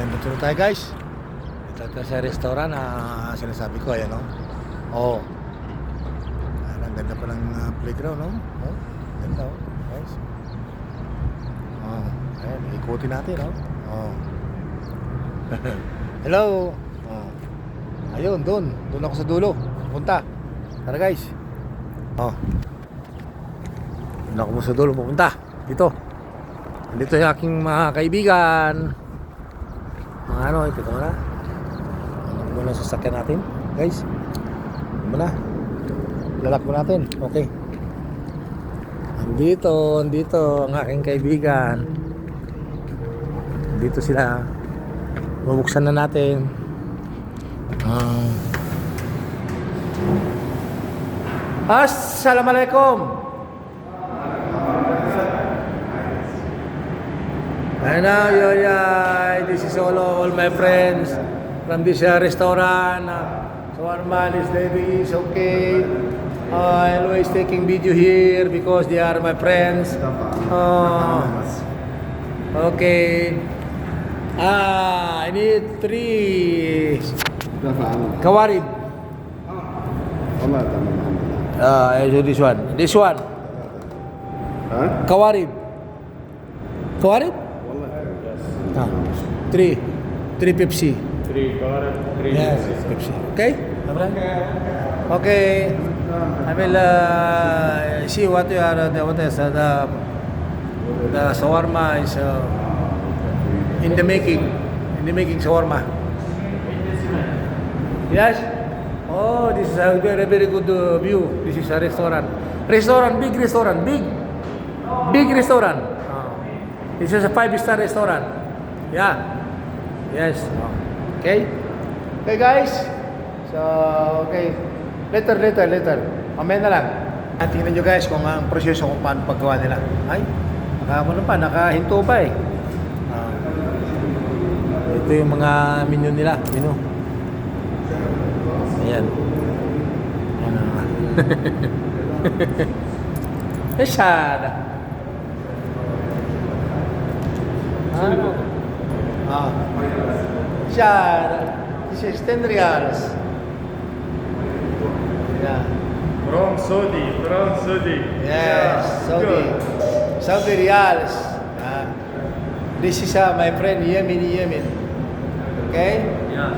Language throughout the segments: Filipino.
Dito na tayo guys. Dito tayo sa restaurant na sinasabi ko. Ayan o. Oo. Ang ganda pa ng playground, no? Oh, ganda o. Guys. Ayan, ikutin natin, no? Hello. Ayun, doon ako sa dulo. Punta. Tara guys. Doon ako sa dulo pupunta. Dito. Dito yung aking mga kaibigan. Mga ano, ito muna. Ano muna sa sasakyan natin, guys. Ano muna. Lalak mo natin. Okay. Andito ang aking kaibigan. Dito sila. Bubuksan na natin. Assalamualaikum. And now, this is all my friends from this restaurant. Shawarma is Debbie is okay. I always taking video here because they are my friends. Okay. I need 3 kawarib. This one. This one. Kawarib. Kawarib? 3 Pepsi. 3 kawarib, 3 Yes, Pepsi. Okay? Okay. I will see what you are what is the shawarma is in the making. In the making shawarma. Yes. Oh, this is a very good view. This is a restaurant. Big restaurant, big restaurant. This is a 5-star restaurant. Yeah. Yes. Okay. Okay, guys. So, okay. Later. Mamaya na lang. Tingnan nyo guys kung ang proseso kung paano paggawa nila. Ay, nakahinto pa eh. Ito yung mga menu nila. Menu. Ayan. Masyada. Masyada. This is 10 reals. Yeah. From Saudi. Yes, Saudi reals. This is my friend Yemen. Okay? Yeah.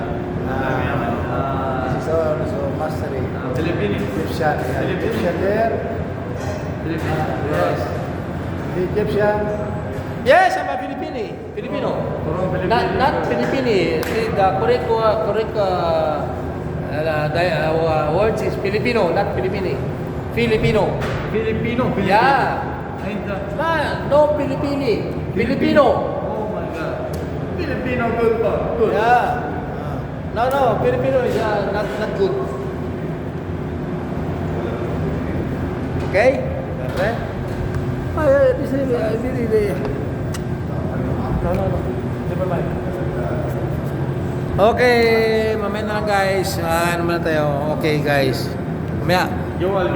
This is also mastery. Filipino. Egyptian. Egyptian there. Yes. The Egyptian. Yes, I'm a Filipino. From Philippines. Not Filipino. The correct words is Filipino, not Filipino. Filipino. Yeah. No Filipino. Filipino. Oh my God. Filipino good pa. Good. Yeah. No. Filipino is not good. Okay? Okay? This is really. No. Never mind. Okay, mamaya na lang guys. Ano muna tayo? Okay guys. Mamaya. Jual